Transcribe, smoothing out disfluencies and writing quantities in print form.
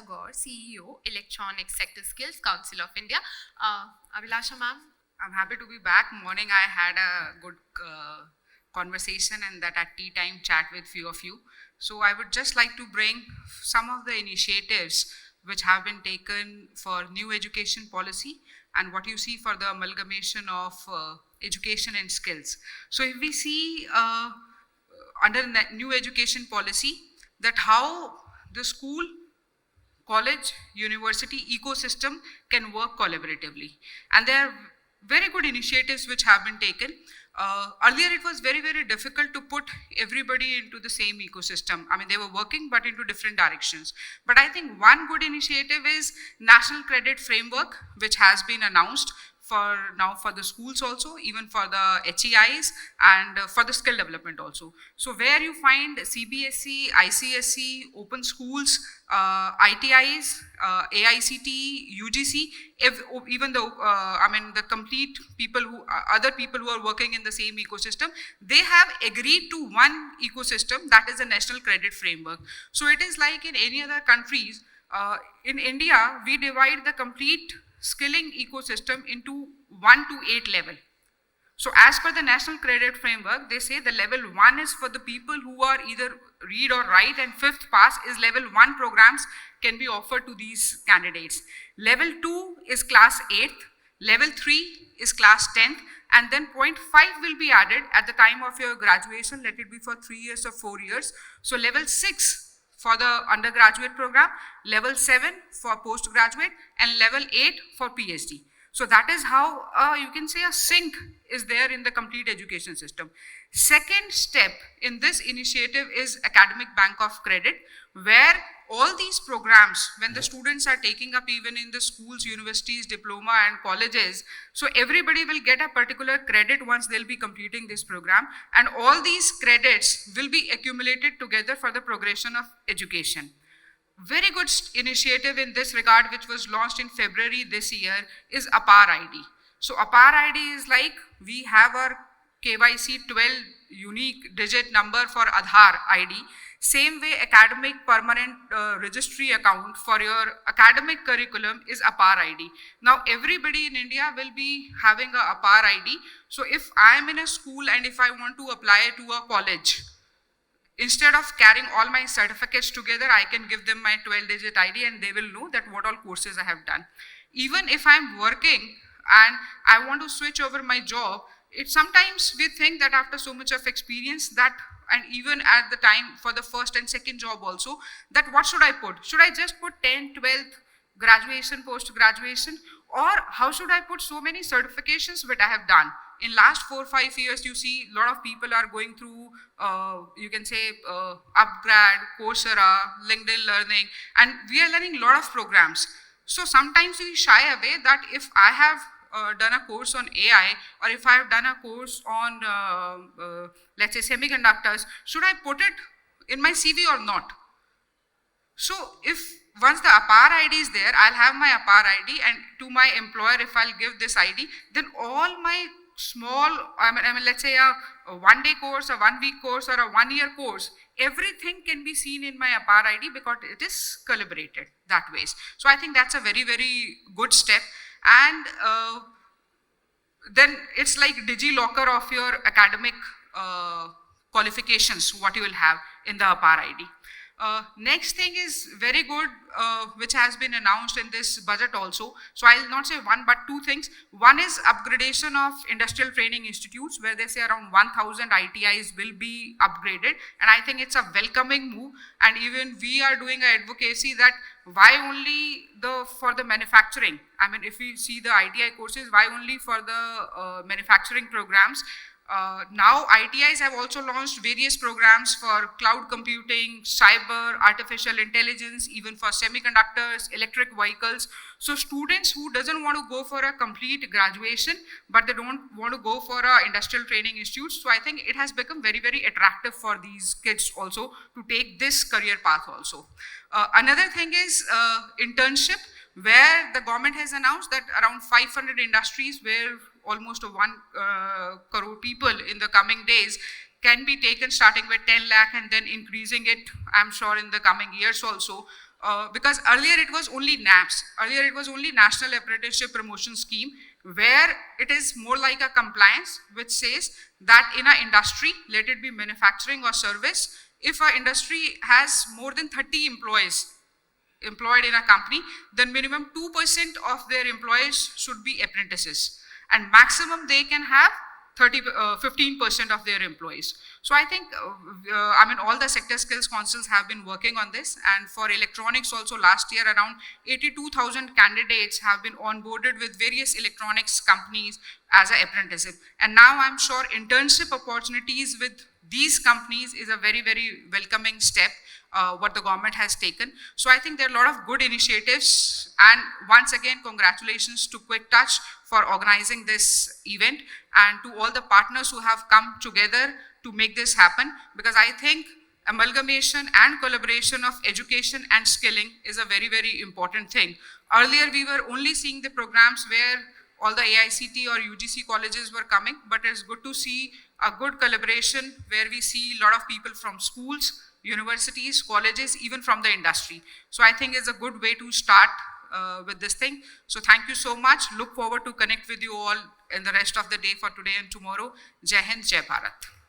Abhilasha Gaur, CEO, Electronics Sector Skills Council of India. Abhilasha ma'am. I'm happy to be back. Morning I had a good conversation and that at tea time chat with few of you. So I would just like to bring some of the initiatives which have been taken for new education policy and what you see for the amalgamation of education and skills. So if we see under new education policy that how the school, college, university ecosystem can work collaboratively. And there are very good initiatives which have been taken. Earlier it was very, very difficult to put everybody into the same ecosystem. I mean, they were working but into different directions. But I think one good initiative is National Credit Framework, which has been announced for now for the schools also, even for the HEIs and for the skill development also. So where you find CBSE, ICSE, open schools, ITIs, AICT, UGC, even though I mean the complete people who other people who are working in the same ecosystem, they have agreed to one ecosystem, that is a national credit framework. So it is like in any other countries. In India, we divide the complete skilling ecosystem into 1 to 8 level. So as per the National Credit Framework, they say the level 1 is for the people who are either read or write, and 5th pass is level 1 programs can be offered to these candidates. Level 2 is class 8th, level 3 is class 10th, and then 0.5 will be added at the time of your graduation, let it be for 3 years or 4 years. So level 6 for the undergraduate program, level 7 for postgraduate, and level 8 for PhD. So that is how you can say a sync is there in the complete education system. Second step in this initiative is Academic Bank of Credit, where all these programs, when the students are taking up even in the schools, universities, diploma and colleges, so everybody will get a particular credit once they'll be completing this program, and all these credits will be accumulated together for the progression of education. Very good initiative in this regard, which was launched in February this year, is APAR ID. So APAR ID is like we have our KYC 12 unique digit number for Aadhaar ID. Same way, academic permanent registry account for your academic curriculum is APAR ID. Now, everybody in India will be having a APAR ID. So if I am in a school and if I want to apply to a college, instead of carrying all my certificates together, I can give them my 12-digit ID and they will know that what all courses I have done. Even if I'm working and I want to switch over my job, sometimes we think that after so much of experience that, and even at the time for the first and second job also, that what should I put? Should I just put 10th, 12th, graduation, post-graduation, or how should I put so many certifications that I have done? In last 4 or 5 years, you see a lot of people are going through, you can say, Upgrad, Coursera, LinkedIn Learning, and we are learning a lot of programs. So sometimes we shy away that if I have done a course on AI, or if I have done a course on, let's say, semiconductors, should I put it in my CV or not? So if once the APAR ID is there, I'll have my APAR ID, and to my employer, if I'll give this ID, then all my small, I mean, let's say a 1-day course, a 1-week course, or a 1-year course, everything can be seen in my APAR ID because it is calibrated that way. So I think that's a very, very good step. And then it's like DigiLocker of your academic qualifications, what you will have in the APAR ID. Next thing is very good, which has been announced in this budget also. So I'll not say one, but 2 things. One is upgradation of industrial training institutes, where they say around 1,000 ITIs will be upgraded. And I think it's a welcoming move. And even we are doing an advocacy that why only for the manufacturing? I mean, if we see the ITI courses, why only for the manufacturing programs? Now ITIs have also launched various programs for cloud computing, cyber, artificial intelligence, even for semiconductors, electric vehicles. So students who doesn't want to go for a complete graduation, but they don't want to go for a industrial training institute. So I think it has become very, very attractive for these kids also to take this career path also. Another thing is internship, where the government has announced that around 500 industries where almost 1 crore people in the coming days can be taken starting with 10 lakh and then increasing it, I'm sure, in the coming years also. because earlier it was only NAPS. Earlier it was only National Apprenticeship Promotion Scheme, where it is more like a compliance which says that in an industry, let it be manufacturing or service, if an industry has more than 30 employees employed in a company, then minimum 2% of their employees should be apprentices. And maximum they can have 15% of their employees. So I think, all the sector skills councils have been working on this, and for electronics also last year around 82,000 candidates have been onboarded with various electronics companies as an apprenticeship. And now I'm sure internship opportunities with these companies is a very, very welcoming step, what the government has taken. So I think there are a lot of good initiatives, and once again, congratulations to Quick Touch for organizing this event, and to all the partners who have come together to make this happen, because I think amalgamation and collaboration of education and skilling is a very, very important thing. Earlier, we were only seeing the programs where all the AICT or UGC colleges were coming, but it's good to see a good collaboration where we see a lot of people from schools, universities, colleges, even from the industry. So I think it's a good way to start with this thing. So thank you so much. Look forward to connect with you all in the rest of the day for today and tomorrow. Jai Hind, Jai Bharat.